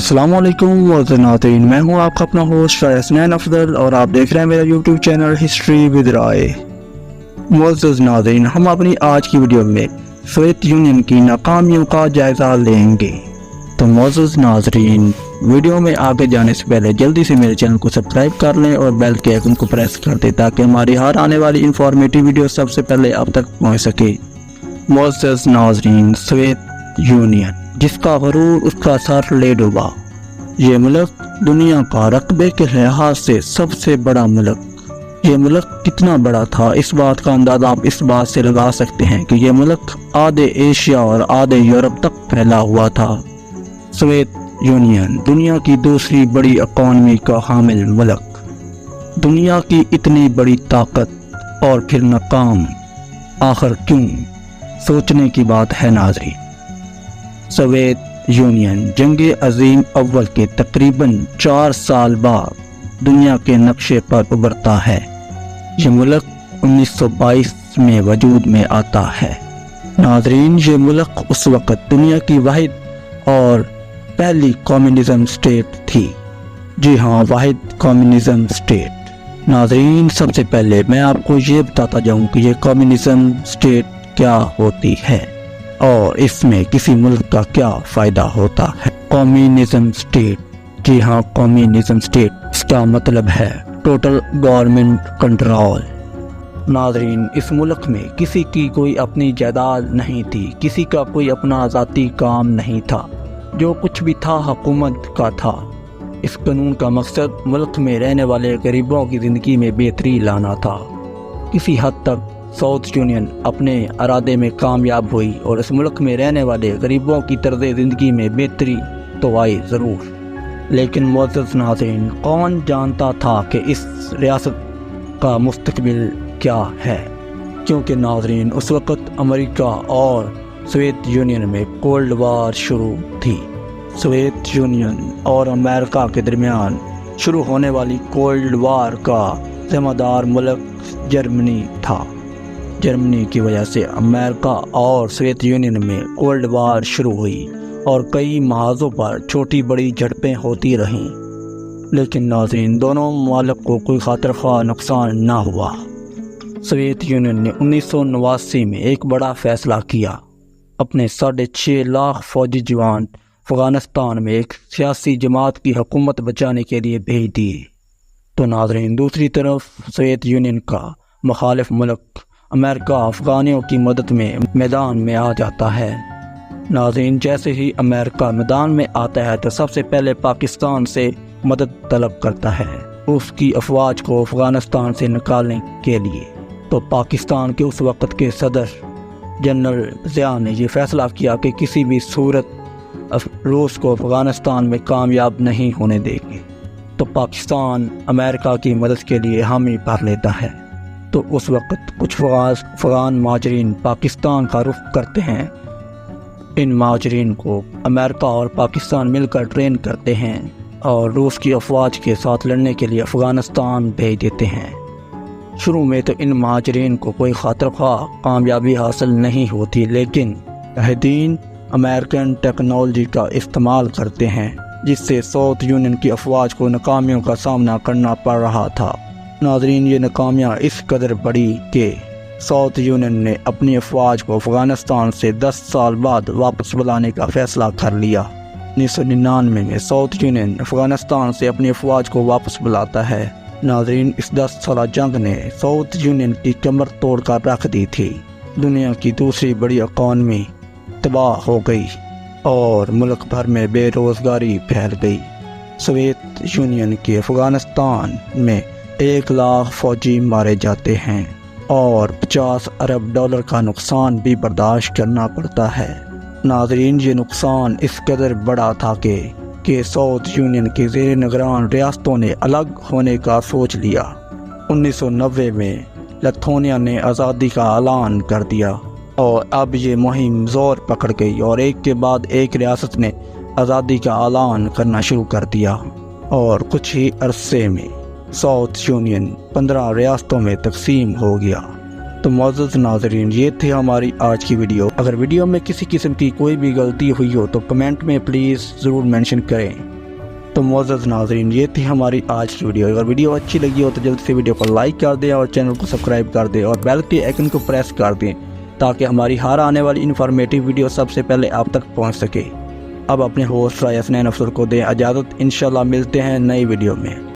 अस्सलाम वालेकुम नाज़रीन, मैं हूं आपका अपना होस्ट हसनैन अफजल और आप देख रहे हैं मेरा यूट्यूब चैनल हिस्ट्री विद राय। मुअज़्ज़ज़ नाज़रीन, हम अपनी आज की वीडियो में सोवियत यूनियन की नाकामियों का जायज़ा लेंगे। तो मुअज़्ज़ज़ नाज़रीन, वीडियो में आगे जाने से पहले जल्दी से मेरे चैनल को सब्सक्राइब कर लें और बेल के आइकन को प्रेस कर दें ताकि हमारी हर आने वाली इंफॉर्मेटिव वीडियो सबसे पहले आप तक पहुँच सके। मुअज़्ज़ज़ नाज़रीन, सोवियत यूनियन जिसका गरूर उसका सर ले डूबा, ये मुल्क दुनिया का रकबे के लिहाज से सबसे बड़ा मुल्क। ये मुल्क कितना बड़ा था, इस बात का अंदाज़ा आप इस बात से लगा सकते हैं कि ये मुल्क आधे एशिया और आधे यूरोप तक फैला हुआ था। सोवियत यूनियन दुनिया की दूसरी बड़ी इकॉनमी का हामिल मुल्क, दुनिया की इतनी बड़ी ताकत और फिर नाकाम, आखिर क्यों? सोचने की बात है नाज़रीन। सोवियत यूनियन जंग अजीम अव्वल के तकरीबन 4 साल बाद दुनिया के नक्शे पर उभरता है। ये मुल्क 1922 में वजूद में आता है। नाज़रीन, ये मुल्क उस वक़्त दुनिया की वाहिद और पहली कम्युनिज़म स्टेट थी। जी हाँ, वाहिद कम्युनिज़म स्टेट। नाज़रीन, सबसे पहले मैं आपको ये बताता जाऊँ कि ये कम्युनिज़म स्टेट क्या होती है और इसमें किसी मुल्क का क्या फ़ायदा होता है। कम्युनिज़म स्टेट, जी हाँ, कम्युनिज़म स्टेट, इसका मतलब है टोटल गवर्नमेंट कंट्रोल। नाज़रीन, इस मुल्क में किसी की कोई अपनी जायदाद नहीं थी, किसी का कोई अपना ज़ाती काम नहीं था, जो कुछ भी था हुकूमत का था। इस कानून का मकसद मुल्क में रहने वाले गरीबों की ज़िंदगी में बेहतरी लाना था। किसी हद तक साउथ यूनियन अपने इरादे में कामयाब हुई और इस मुल्क में रहने वाले गरीबों की तर्ज़ ज़िंदगी में बेहतरी तो आई ज़रूर, लेकिन मुअज़्ज़ज़ नाज़रीन, कौन जानता था कि इस रियासत का मुस्तक़बिल क्या है? क्योंकि नाज़रीन, उस वक़्त अमेरिका और सोवियत यूनियन में कोल्ड वार शुरू थी। सोवियत यूनियन और अमेरिका के दरमियान शुरू होने वाली कोल्ड वार का ज़िम्मेदार मुल्क जर्मनी था। जर्मनी की वजह से अमेरिका और सोवियत यूनियन में कोल्ड वार शुरू हुई और कई महाज़ों पर छोटी बड़ी झड़पें होती रहीं, लेकिन नाज़रीन, दोनों मुमालिक को कोई खातिर ख्वाह नुकसान ना हुआ। सोवियत यूनियन ने 1989 में एक बड़ा फ़ैसला किया, अपने 6.5 लाख फ़ौजी जवान अफ़गानिस्तान में एक सियासी जमात की हुकूमत बचाने के लिए भेज दिए। तो नाज़रीन, दूसरी तरफ सोवियत यूनियन का मुखालिफ मुल्क अमेरिका अफ़गानियों की मदद में मैदान में आ जाता है। नाज़रीन, जैसे ही अमेरिका मैदान में आता है तो सबसे पहले पाकिस्तान से मदद तलब करता है उसकी अफवाज को अफ़गानिस्तान से निकालने के लिए। तो पाकिस्तान के उस वक़्त के सदर जनरल ज़िया ने यह फ़ैसला किया कि किसी भी सूरत रूस को अफ़गानिस्तान में कामयाब नहीं होने देंगे। तो पाकिस्तान अमेरिका की मदद के लिए हामी भर लेता है। तो उस वक़्त कुछ अफ़गान माजरीन पाकिस्तान का रुख करते हैं। इन माजरीन को अमेरिका और पाकिस्तान मिलकर ट्रेन करते हैं और रूस की अफवाज के साथ लड़ने के लिए अफ़गानिस्तान भेज देते हैं। शुरू में तो इन माजरीन को कोई खातिर ख्वाह कामयाबी हासिल नहीं होती, लेकिन मुजाहिदीन अमेरिकन टेक्नोलॉजी का इस्तेमाल करते हैं, जिससे साउथ यूनियन की अफवाज को नाकामियों का सामना करना पड़ रहा था। नाज़रीन, ये नाकामियाँ इस कदर बड़ी कि साउथ यूनियन ने अपनी अफवाज को अफ़गानिस्तान से 10 साल बाद वापस बुलाने का फ़ैसला कर लिया। 1999 में साउथ यूनियन अफ़गानिस्तान से अपनी अफवाज को वापस बुलाता है। नाज़रीन, इस 10 साला जंग ने साउथ यूनियन की कमर तोड़ कर रख दी थी। दुनिया की दूसरी बड़ी इकॉनमी तबाह हो गई और मुल्क भर में बेरोज़गारी फैल गई। सोवियत यूनियन के अफ़गानिस्तान में 1 लाख फ़ौजी मारे जाते हैं और 50 अरब डॉलर का नुकसान भी बर्दाश्त करना पड़ता है। नाज़रीन, ये नुकसान इस कदर बड़ा था कि साउथ यूनियन के ज़ेर निगरान रियासतों ने अलग होने का सोच लिया। 1990 में लिथुआनिया ने आज़ादी का ऐलान कर दिया और अब ये मुहिम ज़ोर पकड़ गई और एक के बाद एक रियासत ने आज़ादी का ऐलान करना शुरू कर दिया और कुछ ही अरसे में साउथ यूनियन 15 रियासतों में तकसीम हो गया। तो मुअज़्ज़ज़ नाज़रीन, ये थे हमारी आज की वीडियो। अगर वीडियो में किसी किस्म की कोई भी गलती हुई हो तो कमेंट में प्लीज़ ज़रूर मेंशन करें। تو معزز ناظرین یہ تھی ہماری آج کی ویڈیو. اگر ویڈیو اچھی لگی ہو تو جلد سے ویڈیو کو لائک کر دیں اور چینل کو سبسکرائب کر دیں اور بیل کے آئیکن کو پریس کر دیں تاکہ ہماری ہر آنے والی انفارمیٹیو ویڈیو سب سے پہلے آپ تک پہنچ سکے. اب اپنے ہوسٹ حسنین افضل کو دیں اجازت. انشاءاللہ ملتے ہیں نئی ویڈیو میں.